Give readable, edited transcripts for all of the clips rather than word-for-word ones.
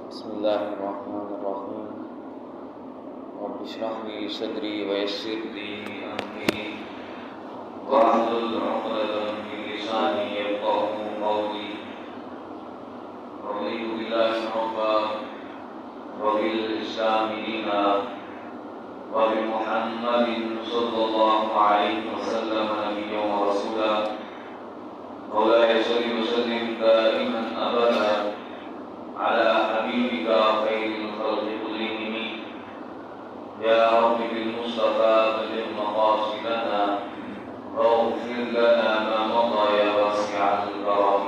بسم الله الرحمن الرحيم. رب اشرح لي صدري ويسر لي أمري واحلل عقدة من لساني يفقهوا قولي. رضيت بالله ربا وبالإسلام دينا وبمحمد صلى الله عليه وسلم نبيا ورسولا. مولاي صل وسلم دائما أبدا على حبيبك خير الخلق كلهم. يا رب بالمصطفى بلغ مقاصدنا واغفر لنا ما مضى يا واسع الكرم.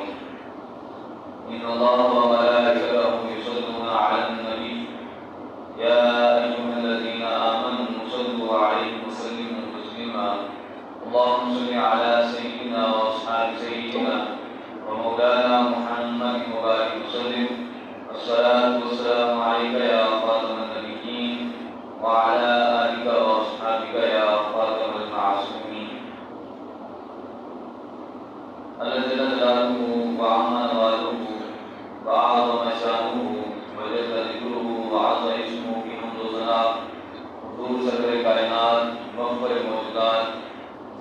إن الله وملائكته يصلون على النبي يا أيها الذين آمنوا صلوا عليه وسلموا تسليما. اللهم صل على سيدنا وأصحاب سيدنا ومولانا محمد وبارك وسلم. الصلاة والسلام عليك يا خاتم النبيين وعلى آلك وأصحابك يا خاتم المعصومين. الذي جل جلاله وعم نواله وأعظم شأنه وجل ذكره وعز اسمه في حمد وثناء حضور سرور کائنات مغفر موجودات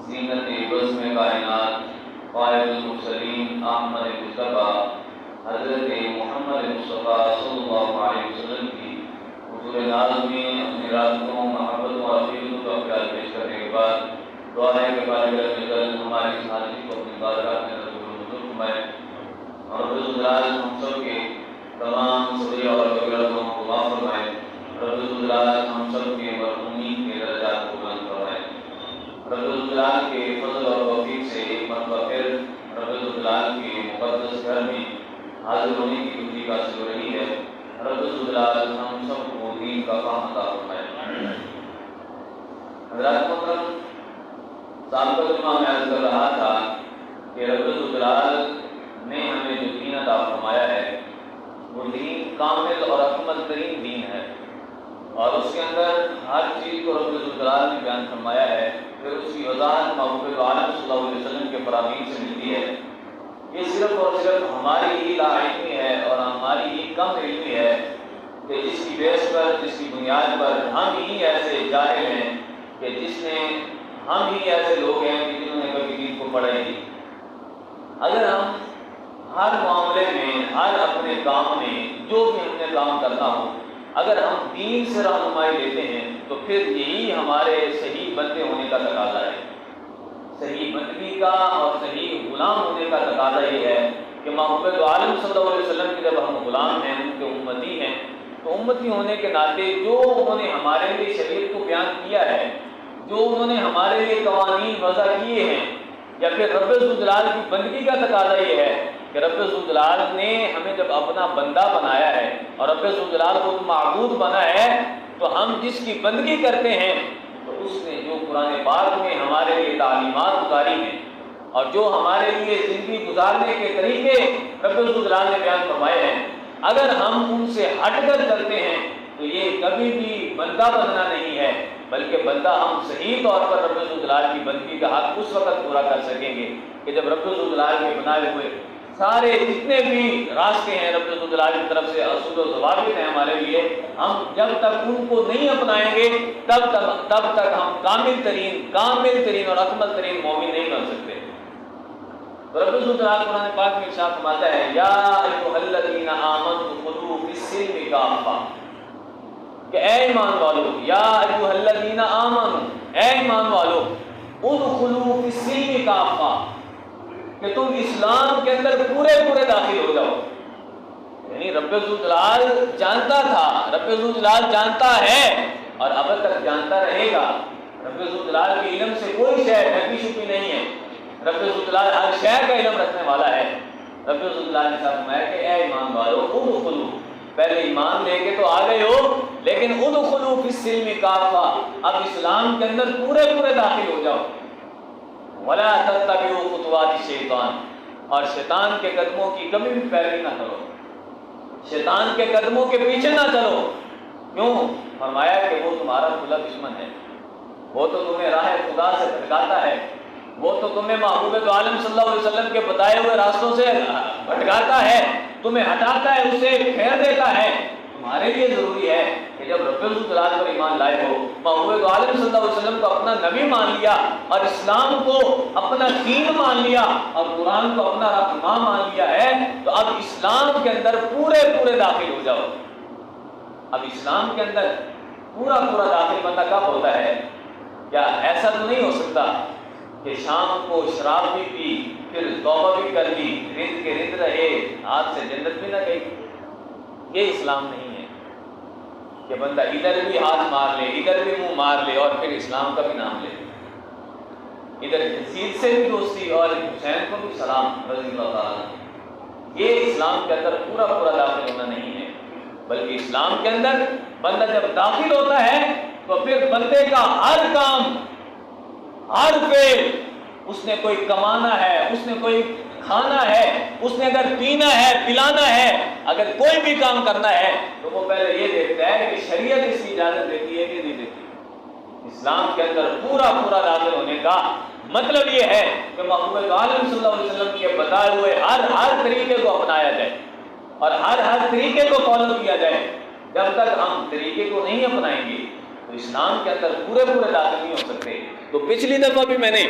زینت بزم کائنات قائد المرسلین احمد مصطفیٰ حضرت محمد مصطفیٰ صلی اللہ علیہ وسلم کی حضور ناز میں اپنی راتوں محبت و عقیدت کا خیال پیش کرنے کے بعد دعا ہے کہ بارے میں ہماری اس حاضری کو اپنی بارگاہ میں رسول حضور فرمائے اور رب الجلال ہم سب کے تمام صغیر اور کبیرہ گناہوں کو معاف فرمائے. رب الجلال ہم سب کے مرحومین کے درجات کو بلند فرمائے. رب الجلال کے فضل اور توفیق سے ایک مرتبہ پھر رب الجلال کے مقدس گھر میں حاضر ہونے کی خوشی حاصل ہو رہی ہے. رب الجلال ہم سب کو دین کا فہم عطا فرمائے. حضرات محترم، سابقہ جمعہ میں عرض کر رہا تھا کہ رب الجلال نے ہمیں جو دین عطا فرمایا ہے وہ دین کامل اور اکمل ترین دین ہے، اور اس کے اندر ہر چیز کو رب الجلال نے بیان فرمایا ہے. پھر اس کی وضاحت محبوب عالم صلی اللہ علیہ وسلم کے فرامین سے ملتی ہے. یہ صرف اور صرف ہماری ہی لا علمی ہے اور ہماری ہی کم علمی ہے کہ جس کی بیس پر، جس کی بنیاد پر ہم ہی ایسے جاہل ہیں کہ ہم ہی ایسے لوگ ہیں کہ جنہوں نے کبھی دین کو پڑھا ہی نہیں. اگر ہم ہر معاملے میں، ہر اپنے کام میں، جو بھی ہم نے کام کرنا ہو، اگر ہم دین سے رہنمائی لیتے ہیں تو پھر یہی ہمارے صحیح بندے ہونے کا تقاضا ہے. صحیح بندگی کا اور صحیح غلام ہونے کا تقاضا یہ ہے کہ محبوب عالم صلی اللہ علیہ وسلم کے جب ہم غلام ہیں، ان کے امتی ہیں، تو امتی ہونے کے ناطے جو انہوں نے ہمارے لیے شریعت کو بیان کیا ہے، جو انہوں نے ہمارے لیے قوانین وضع کیے ہیں، یا پھر رب الجلال کی بندگی کا تقاضا یہ ہے کہ رب الجلال نے ہمیں جب اپنا بندہ بنایا ہے اور رب الجلال کو معبود بنا ہے، تو ہم جس کی بندگی کرتے ہیں تو اس نے جو قرآن پاک میں ہمارے لیے تعلیمات اتاری ہیں اور جو ہمارے لیے زندگی گزارنے کے طریقے رب الجلال نے بیان فرمائے ہیں، اگر ہم ان سے ہٹ کر چلتے ہیں تو یہ کبھی بھی بندہ بننا نہیں ہے، بلکہ بندہ ہم صحیح طور پر رب الجلال کی بندگی کا حق اس وقت پورا کر سکیں گے کہ جب رب الجلال کے بنائے ہوئے سارے جتنے بھی راستے ہیں رب الجلال کی طرف سے اصول و ضوابط ہیں ہمارے لیے، ہم جب تک ان کو نہیں اپنائیں گے تب تک ہم کامل ترین اور اکمل ترین مومن نہیں بن سکتے. تو رب الجلال قرآن پاک میں ارشاد فرماتا ہے یا ایھا الذین آمنوا ادخلوا فی السلم کافہ، کہ اے ایمان والو، یا ایھا الذین آمنوا، اے ایمان والو، ادخلوا فی السلم کافہ، کہ تم اسلام کے اندر پورے داخل ہو جاؤ. یعنی رب الجلال جانتا تھا، رب الجلال جانتا ہے اور اب تک جانتا رہے گا. رب الجلال کے علم سے کوئی شے ڈھکی چھپی نہیں ہے. رب الجلال ہر شے کا علم رکھنے والا ہے. رب الجلال نے فرمایا کہ اے ایمان والو ادخلوا، پہلے ایمان لے کے تو آ گئے ہو، لیکن ادخلوا فی السلم کافہ، اب اسلام کے اندر پورے داخل ہو جاؤ. ولا تتبعوا خطوات الشیطان، اور شیطان کے قدموں کی کبھی بھی پیروی نہ کرو، شیطان کے قدموں کے پیچھے نہ چلو. کیوں؟ فرمایا کہ وہ تمہارا کھلا دشمن ہے، وہ تو تمہیں راہ خدا سے بھٹکاتا ہے، وہ تو تمہیں محبوب عالم صلی اللہ علیہ وسلم کے بتائے ہوئے راستوں سے بھٹکاتا ہے، تمہیں ہٹاتا ہے، اسے پھیر دیتا ہے. تمہارے لیے ضروری ہے کہ جب رب الجلال پر ایمان لائے ہو، محبوب عالم صلی اللہ علیہ وسلم کو اپنا نبی مان لیا اور اسلام کو اپنا دین مان لیا اور قرآن کو اپنا رہنما مان لیا ہے، تو اب اسلام کے اندر پورے داخل ہو جاؤ۔ اب اسلام کے اندر پورا داخل بندہ کب ہوتا ہے؟ کیا ایسا تو نہیں ہو سکتا کہ شام کو شراب بھی پی، پھر توبہ بھی کر لی، رند کے رند رہے، ہاتھ سے جنت بھی نہ گئی؟ یہ اسلام نہیں ہے کہ بندہ ادھر بھی ہاتھ مار لے، ادھر بھی منہ مار لے اور پھر اسلام کا بھی نام لے، ادھر یزید سے بھی دوستی اور حسین کو بھی سلام رضی اللہ تعالیٰ۔ یہ اسلام کے اندر پورا داخل ہونا نہیں ہے، بلکہ اسلام کے اندر بندہ جب داخل ہوتا ہے تو پھر بندے کا ہر کام، ہر فعل، اس نے کوئی کمانا ہے، اس نے کوئی کھانا ہے، اس نے اگر پینا ہے، پلانا ہے، اگر کوئی بھی کام کرنا ہے تو وہ پہلے یہ دیکھتا ہے کہ شریعت اس کی اجازت دیتی ہے کہ نہیں دیتی۔ اسلام کے اندر پورا داخل ہونے کا مطلب یہ ہے کہ محبوب عالم صلی اللہ علیہ وسلم کے بتائے ہوئے ہر طریقے کو اپنایا جائے اور ہر طریقے کو فالو کیا جائے۔ جب تک ہم طریقے کو نہیں اپنائیں گے تو اسلام کے اندر پورے داخل نہیں ہو سکتے۔ تو پچھلی دفعہ بھی میں نے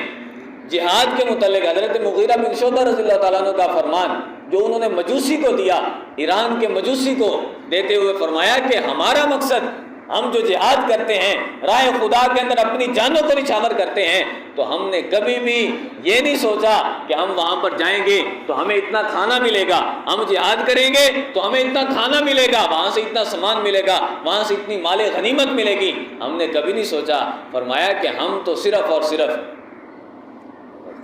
جہاد کے متعلق حضرت مغیرہ بن شعبہ رضی اللہ تعالیٰ عنہ کا فرمان جو انہوں نے مجوسی کو دیا، ایران کے مجوسی کو دیتے ہوئے فرمایا کہ ہمارا مقصد، ہم جو جہاد کرتے ہیں، راہ خدا کے اندر اپنی جانوں کو نچھاور کرتے ہیں، تو ہم نے کبھی بھی یہ نہیں سوچا کہ ہم وہاں پر جائیں گے تو ہمیں اتنا کھانا ملے گا، ہم جہاد کریں گے تو ہمیں اتنا کھانا ملے گا، وہاں سے اتنا سامان ملے گا، وہاں سے اتنی مال غنیمت ملے گی، ہم نے کبھی نہیں سوچا۔ فرمایا کہ ہم تو صرف اور صرف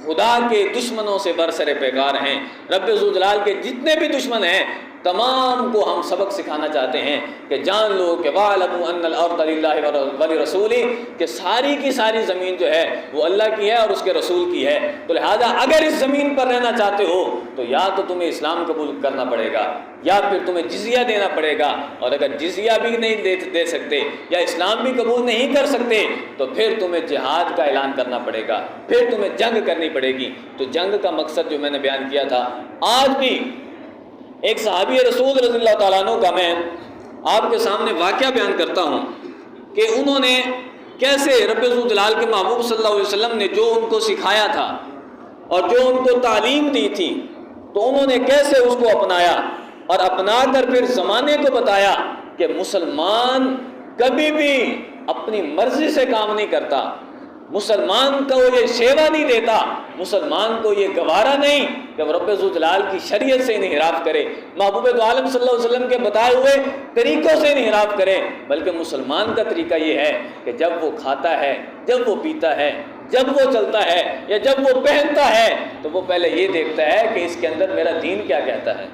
خدا کے دشمنوں سے برسر پیکار ہیں، رب ذوالجلال کے جتنے بھی دشمن ہیں تمام کو ہم سبق سکھانا چاہتے ہیں کہ جان لو کہ وَاعْلَمُوا أَنَّ الْأَرْضَ لِلَّهِ وَلِرَسُولِهِ، کہ ساری کی ساری زمین جو ہے وہ اللہ کی ہے اور اس کے رسول کی ہے، تو لہذا اگر اس زمین پر رہنا چاہتے ہو تو یا تو تمہیں اسلام قبول کرنا پڑے گا یا پھر تمہیں جزیہ دینا پڑے گا، اور اگر جزیہ بھی نہیں دے سکتے یا اسلام بھی قبول نہیں کر سکتے تو پھر تمہیں جہاد کا اعلان کرنا پڑے گا، پھر تمہیں جنگ کرنی پڑے گی۔ تو جنگ کا مقصد جو میں نے بیان کیا تھا، آج بھی ایک صحابی رسول رضی اللہ تعالیٰ عنہ کا میں آپ کے سامنے واقعہ بیان کرتا ہوں کہ انہوں نے کیسے رب ذوالجلال کے محبوب صلی اللہ علیہ وسلم نے جو ان کو سکھایا تھا اور جو ان کو تعلیم دی تھی، تو انہوں نے کیسے اس کو اپنایا اور اپنا کر پھر زمانے کو بتایا کہ مسلمان کبھی بھی اپنی مرضی سے کام نہیں کرتا، مسلمان کو یہ شیوا نہیں دیتا، مسلمان کو یہ گوارا نہیں کہ وہ رب ذوالجلال کی شریعت سے انحراف کرے، محبوب عالم صلی اللہ علیہ وسلم کے بتائے ہوئے طریقوں سے انحراف کرے، بلکہ مسلمان کا طریقہ یہ ہے کہ جب وہ کھاتا ہے، جب وہ پیتا ہے، جب وہ چلتا ہے یا جب وہ پہنتا ہے تو وہ پہلے یہ دیکھتا ہے کہ اس کے اندر میرا دین کیا کہتا ہے،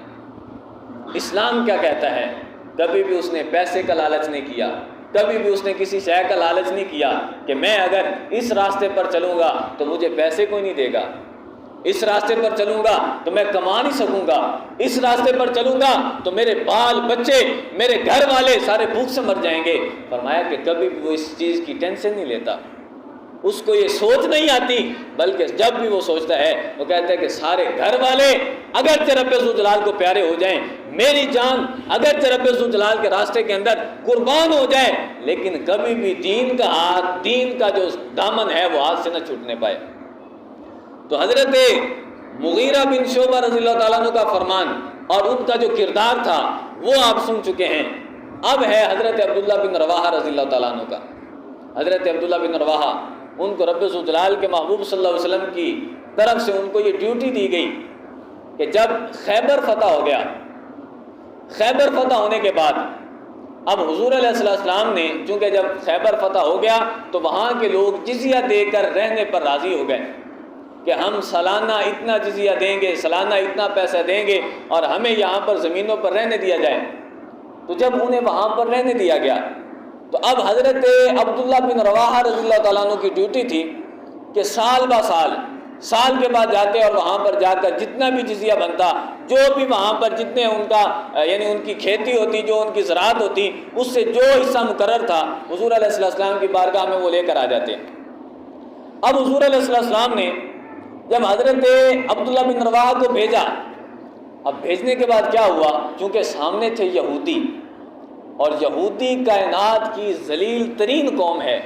اسلام کیا کہتا ہے۔ کبھی بھی اس نے پیسے کا لالچ نہیں کیا، کبھی بھی اس نے کسی شے کا لالچ نہیں کیا کہ میں اگر اس راستے پر چلوں گا تو مجھے پیسے کوئی نہیں دے گا، اس راستے پر چلوں گا تو میں کما نہیں سکوں گا، اس راستے پر چلوں گا تو میرے بال بچے، میرے گھر والے سارے بھوک سے مر جائیں گے۔ فرمایا کہ کبھی بھی وہ اس چیز کی ٹینشن نہیں لیتا، اس کو یہ سوچ نہیں آتی، بلکہ جب بھی وہ سوچتا ہے وہ کہتا ہے کہ سارے گھر والے اگرچہ رب ذوالجلال کو پیارے ہو جائیں، میری جان اگرچہ رب ذوالجلال کے راستے کے اندر قربان ہو جائے، لیکن کبھی بھی دین کا ہاتھ، دین کا جو دامن ہے وہ ہاتھ سے نہ چھوٹنے پائے۔ تو حضرت مغیرہ بن شعبہ رضی اللہ تعالیٰ عنہ کا فرمان اور ان کا جو کردار تھا وہ آپ سن چکے ہیں۔ اب ہے حضرت عبداللہ بن رواحہ رضی اللہ تعالیٰ عنہ کا۔ حضرت عبداللہ بن رواحہ، ان کو رب ذوالجلال کے محبوب صلی اللہ علیہ وسلم کی طرف سے ان کو یہ ڈیوٹی دی گئی کہ جب خیبر فتح ہو گیا، خیبر فتح ہونے کے بعد اب حضور علیہ السلام نے چونکہ جب خیبر فتح ہو گیا تو وہاں کے لوگ جزیہ دے کر رہنے پر راضی ہو گئے کہ ہم سالانہ اتنا جزیہ دیں گے، سالانہ اتنا پیسہ دیں گے اور ہمیں یہاں پر زمینوں پر رہنے دیا جائے۔ تو جب انہیں وہاں پر رہنے دیا گیا تو اب حضرت عبداللہ بن رواحہ رضی اللہ تعالیٰ عنہ کی ڈیوٹی تھی کہ سال با سال کے بعد جاتے اور وہاں پر جا کر جتنا بھی جزیہ بنتا، جو بھی وہاں پر جتنے ان کا یعنی ان کی کھیتی ہوتی، جو ان کی زراعت ہوتی، اس سے جو حصہ مقرر تھا حضور علیہ السلام کی بارگاہ میں وہ لے کر آ جاتے۔ اب حضور علیہ السلام نے جب حضرت عبداللہ بن رواحہ کو بھیجا، اب بھیجنے کے بعد کیا ہوا، چونکہ سامنے تھے یہودی اور یہودی کائنات کی ذلیل ترین قوم ہے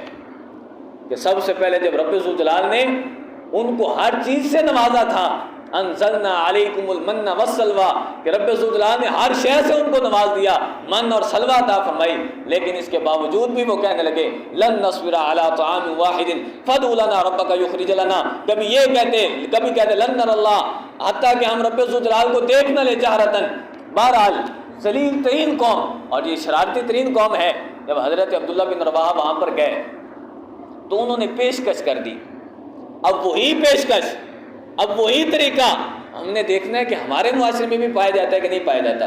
کہ سب سے پہلے جب رب ذوالجلال نے ان کو ہر چیز سے نوازا تھا، انزلنا علیکم المن والسلویٰ، کہ رب ذوالجلال نے ہر شے سے ان کو نواز دیا، من اور سلویٰ عطا فرمائی، لیکن اس کے باوجود بھی وہ کہنے لگے لن نصبر علی طعام واحد فادع لنا ربک یخرج لنا، کبھی یہ کہتے کبھی کہتے لن نر اللہ، حتیٰ کہ ہم رب ذوالجلال کو دیکھ نہ لے جہرتاً۔ بہرحال ذلیل ترین قوم اور یہ شرارتی ترین قوم ہے۔ جب حضرت عبداللہ بن رواحہ وہاں پر گئے تو انہوں نے پیشکش کر دی، اب وہی پیشکش، اب وہی طریقہ ہم نے دیکھنا ہے کہ ہمارے معاشرے میں بھی پایا جاتا ہے کہ نہیں پایا جاتا۔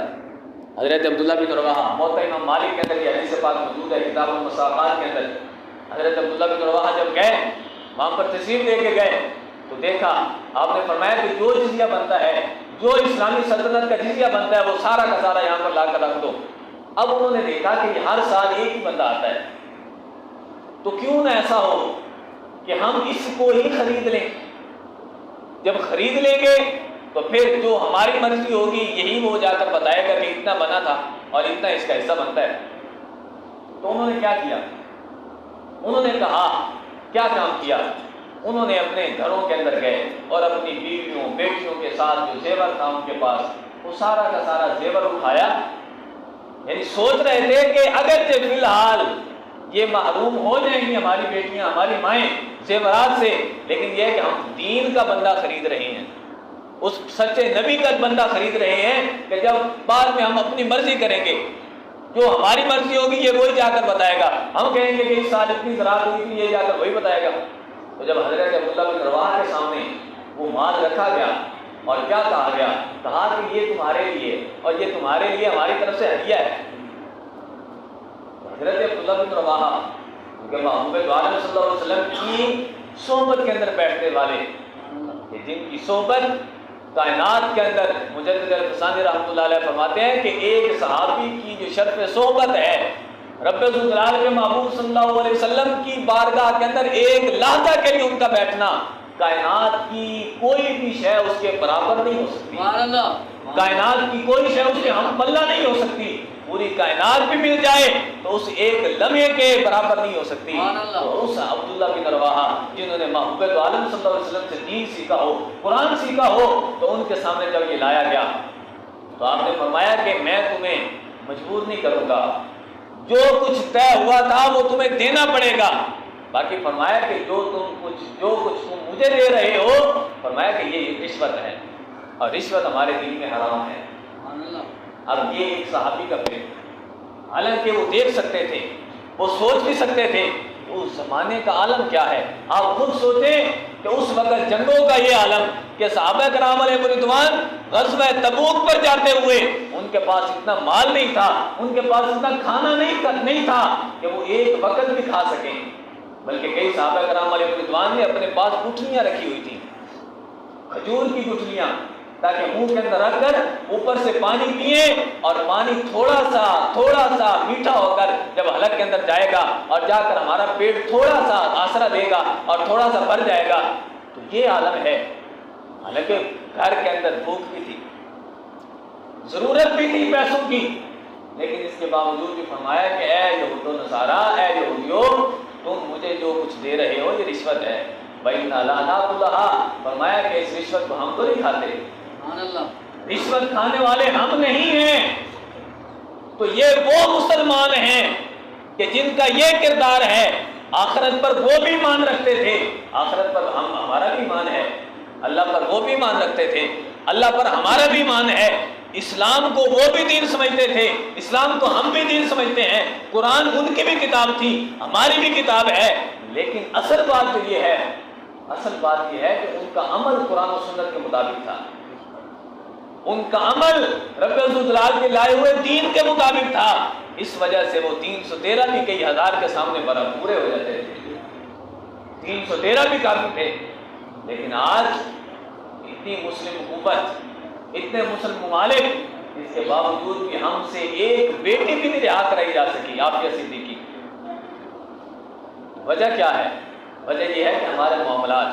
حضرت عبداللہ بن رواحہ، موطا امام مالک کے اندر یہ حدیث پاک موجود ہے کتاب المساقات کے اندر، حضرت عبداللہ بن رواحہ جب گئے وہاں پر تشریف لے کے گئے تو دیکھا آپ نے فرمایا کہ جو جزیہ بنتا ہے، جو اسلامی سلطنت کا جزیہ بنتا ہے، وہ سارا کا سارا یہاں پر لا کر رکھ دو۔ اب انہوں نے دیکھا کہ ہر سال ایک ہی بندہ آتا ہے، تو کیوں نہ ایسا ہو کہ ہم اس کو ہی خرید لیں، جب خرید لیں گے تو پھر جو ہماری مرضی ہوگی یہی وہ جا کر بتائے گا کہ اتنا بنا تھا اور اتنا اس کا حصہ بنتا ہے۔ تو انہوں نے کیا کیا؟ انہوں نے کہا کیا کام کیا؟ انہوں نے اپنے گھروں کے اندر گئے اور اپنی بیویوں بیٹیوں کے ساتھ جو زیور تھا ان کے پاس، وہ سارا کا سارا زیور اٹھایا، یعنی سوچ رہے تھے کہ اگر فی الحال یہ محروم ہو جائیں گی ہماری بیٹیاں ہماری مائیں زیورات سے، لیکن یہ ہے کہ ہم دین کا بندہ خرید رہے ہیں، اس سچے نبی کا بندہ خرید رہے ہیں کہ جب بعد میں ہم اپنی مرضی کریں گے، جو ہماری مرضی ہوگی یہ وہی جا کر بتائے گا، ہم کہیں گے کہ اس سال اتنی زراعت ہوئی تھی، یہ جا کر وہی بتائے گا۔ تو جب حضرت عبداللہ بن رواحہ کے سامنے وہ مال رکھا گیا اور کیا کہا گیا؟ کہا کہ یہ تمہارے لیے اور یہ تمہارے لیے ہماری طرف سے ہدیہ ہے۔ حضرت عبداللہ بن رواحہ کیونکہ محبوب دو عالم صلی اللہ علیہ وسلم کی صحبت کے اندر بیٹھنے والے، کہ جن کی صحبت کائنات کے اندر مجدد الفسانی رحمۃ اللہ علیہ فرماتے ہیں کہ ایک صحابی کی جو شرف صحبت ہے، رب ذوالجلال کے محبوب صلی اللہ علیہ وسلم کی بارگاہ کے اندر ایک لحظہ کے لیے ان کا بیٹھنا، کائنات کی کوئی بھی شے اس کے برابر نہیں ہو سکتی، کائنات کی کوئی شے اس کے ہم پلہ نہیں ہو سکتی، پوری کائنات بھی مل جائے تو اس ایک لمحے کے برابر نہیں ہو سکتی۔ تو اس عبداللہ بن رواحہ جنہوں نے محبوب دو عالم صلی اللہ علیہ وسلم سے دین سیکھا ہو، قرآن سیکھا ہو، تو ان کے سامنے جب یہ لایا گیا تو آپ نے فرمایا کہ میں تمہیں مجبور نہیں کروں گا، جو کچھ طے ہوا تھا وہ تمہیں دینا پڑے گا، باقی فرمایا کہ جو کچھ تم مجھے دے رہے ہو، فرمایا کہ یہ رشوت ہے اور رشوت ہمارے دین میں حرام ہے۔ اب یہ ایک صحابی کا فکر، حالانکہ وہ دیکھ سکتے تھے، وہ سوچ بھی سکتے تھے اس زمانے کا عالم کیا ہے۔ آپ خود سوچیں کہ اس وقت جنگوں کا یہ عالم کہ صحابہ کرام علیہ رضوان غزوہ تبوک پر جاتے ہوئے ان کے پاس اتنا مال نہیں تھا، ان کے پاس اتنا کھانا نہیں تھا کہ وہ ایک وقت بھی کھا سکیں، بلکہ کئی صحابہ کرام علیہ رضوان نے اپنے پاس گٹھلیاں رکھی ہوئی تھیں، کھجور کی گٹھلیاں، تاکہ منہ کے اندر رکھ کر اوپر سے پانی پئیں اور پانی تھوڑا سا میٹھا ہو کر جب حلق کے اندر جائے گا اور جا کر ہمارا پیٹ تھوڑا سا آسرا دے گا اور تھوڑا سا بھر جائے گا، تو یہ عالم ہے۔ حالانکہ گھر کے اندر بھوک بھی تھی، ضرورت بھی تھی پیسوں کی، لیکن اس کے باوجود بھی فرمایا کہ اے یہود و نصارا، اے یہودیو، تم مجھے جو کچھ دے رہے ہو یہ رشوت ہے۔ بَإِنَّا لَا نَأْكُلُهَا، فرمایا کہ اس رشوت کو ہم تو نہیں کھاتے، رشوت کھانے والے ہم نہیں ہیں۔ تو یہ وہ مسلمان ہیں کہ جن کا یہ کردار ہے، آخرت پر وہ بھی ایمان رکھتے تھے، آخرت پر ہمارا بھی ایمان ہے، اللہ پر وہ بھی ایمان رکھتے تھے، اللہ پر ہمارا بھی ایمان ہے، اسلام کو وہ بھی دین سمجھتے تھے، اسلام کو ہم بھی دین سمجھتے ہیں، قرآن ان کی بھی کتاب تھی، ہماری بھی کتاب ہے، لیکن اصل بات یہ ہے کہ ان کا عمل قرآن و سنت کے مطابق تھا، ان کا عمل رب ذوالجلال کے لائے ہوئے دین کے مطابق تھا، اس وجہ سے وہ 313 بھی کئی ہزار کے سامنے پورے ہو جاتے تھے، 313 بھی کافی تھے۔ لیکن آج اتنی مسلم حکومت، اتنے مسلم ممالک، اس کے باوجود بھی ہم سے ایک بیٹی بھی نہیں رہا کرائی جا سکی، عافیہ صدیقی۔ وجہ کیا ہے؟ وجہ یہ ہے کہ ہمارے معاملات،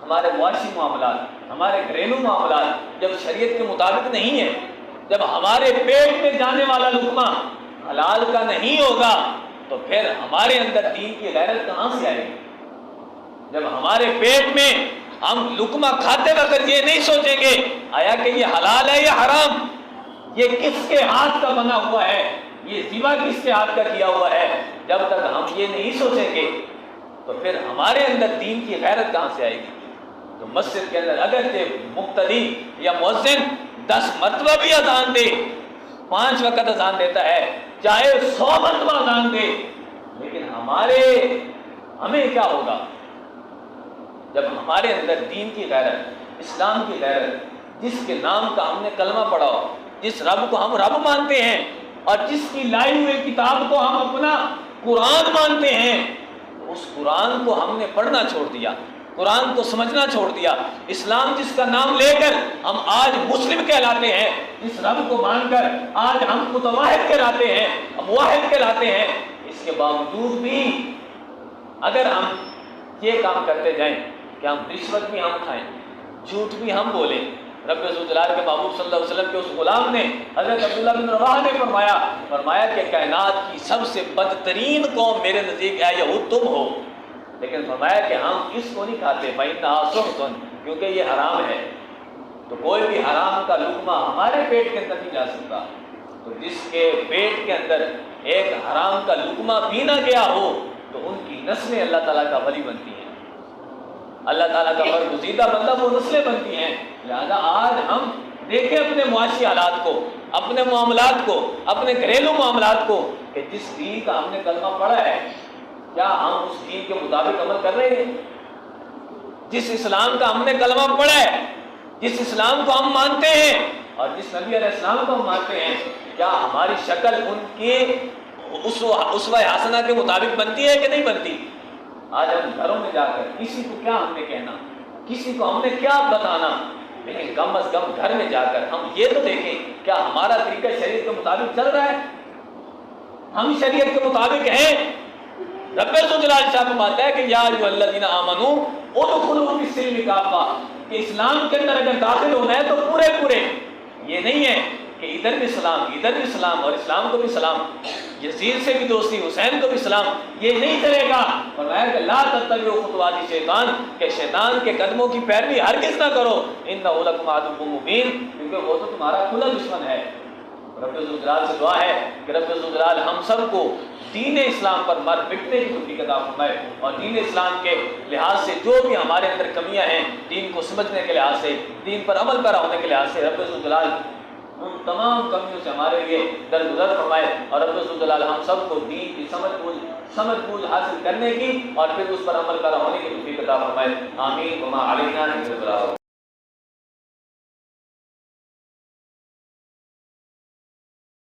ہمارے معاشی معاملات، ہمارے گھریلو معاملات جب شریعت کے مطابق نہیں ہے، جب ہمارے پیٹ میں جانے والا لقمہ حلال کا نہیں ہوگا تو پھر ہمارے اندر دین کی غیرت کہاں سے آئے گی؟ جب ہمارے پیٹ میں ہم لقمہ کھاتے وقت یہ نہیں سوچیں گے آیا کہ یہ حلال ہے یا حرام، یہ کس کے ہاتھ کا بنا ہوا ہے، یہ ذبح کس کے ہاتھ کا کیا ہوا ہے، جب تک ہم یہ نہیں سوچیں گے تو پھر ہمارے اندر دین کی غیرت کہاں سے آئے گی؟ تو مسجد کے اندر اگر مقتدی یا مؤذن 10 مرتبہ بھی اذان دے، 5 وقت اذان دیتا ہے، چاہے 100 مرتبہ اذان دے، لیکن ہمیں کیا ہوگا جب ہمارے اندر دین کی غیرت، اسلام کی غیرت، جس کے نام کا ہم نے کلمہ پڑھا ہو، جس رب کو ہم رب مانتے ہیں اور جس کی لائی ہوئی کتاب کو ہم اپنا قرآن مانتے ہیں، اس قرآن کو ہم نے پڑھنا چھوڑ دیا، قرآن کو سمجھنا چھوڑ دیا، اسلام جس کا نام لے کر ہم آج مسلم کہلاتے ہیں، اس رب کو مان کر آج ہم متواحد کہلاتے ہیں، ہم واحد کہلاتے ہیں، اس کے باوجود بھی اگر ہم یہ کام کرتے جائیں کہ ہم رشوت بھی ہم کھائیں، جھوٹ بھی ہم بولیں، رب ذوالجلال کے محبوب صلی اللہ علیہ وسلم کے اس غلام نے حضرت عبداللہ بن رواحہ نے فرمایا کہ کائنات کی سب سے بدترین قوم میرے نزدیک ہے یہود تم ہو، لیکن فرمایا کہ ہم اس کو نہیں کھاتے فَإِنَّهَا سُحْتٌ، کیونکہ یہ حرام ہے۔ تو کوئی بھی حرام کا لقمہ ہمارے پیٹ کے اندر نہیں جا سکتا، تو جس کے پیٹ کے اندر ایک حرام کا لقمہ بھی نہ گیا ہو تو ان کی نسلیں اللہ تعالیٰ کا ولی بنتی ہیں، اللہ تعالیٰ کا برگزیدہ بندہ وہ نسلیں بنتی ہیں۔ لہذا آج ہم دیکھیں اپنے معاشی حالات کو، اپنے معاملات کو، اپنے گھریلو معاملات کو کہ جس دین کا ہم نے کلمہ پڑھا ہے کیا ہم اس دین کے مطابق عمل کر رہے ہیں؟ جس اسلام کا ہم نے کلمہ پڑھا ہے، جس اسلام کو ہم مانتے ہیں اور جس نبی علیہ السلام کو ہم مانتے ہیں، کیا ہماری شکل ان کے اسوہ حسنہ کے مطابق بنتی ہے کہ نہیں بنتی؟ آج ہم گھروں میں جا کر کسی کو کیا ہم نے کہنا، کسی کو ہم نے کیا بتانا، لیکن کم از کم گھر میں جا کر ہم یہ تو دیکھیں کیا ہمارا طریقہ شریعت کے مطابق چل رہا ہے، ہم شریعت کے مطابق ہیں۔ رب ذوالجلال شاہ فرماتا ہے کہ یا ایھا الذین آمنوا ادخلوا فی السلم کافہ، کہ اسلام کے اندر اگر داخل ہونا ہے تو پورے، یہ نہیں ہے کہ ادھر بھی سلام ادھر بھی سلام اور اسلام کو بھی سلام، یزید سے بھی دوستی حسین کو بھی سلام، یہ نہیں چلے گا۔ فرمایا کہ لا تتبعوا خطوات الشیطان، کہ شیطان کے قدموں کی پیروی ہرگز نہ کرو، انہ لکم عدو مبین، کیونکہ وہ تو تمہارا کھلا دشمن ہے۔ رب ذوالجلال سے دعا ہے کہ رب ذوالجلال ہم سب کو دین اسلام پر مر مٹنے کی توفیق عطا فرمائے، اور دین اسلام کے لحاظ سے جو بھی ہمارے اندر کمیاں ہیں، دین کو سمجھنے کے لحاظ سے، دین پر عمل پیرا ہونے کے لحاظ سے، رب ذوالجلال ان تمام کمیوں سے ہمارے لیے درگزر فرمائے، اور رب ذوالجلال ہم سب کو دین کی سمجھ بوجھ حاصل کرنے کی اور پھر اس پر عمل پیرا ہونے کی توفیق عطا فرمائے۔ آمین۔ وما علینا الا البلاغ۔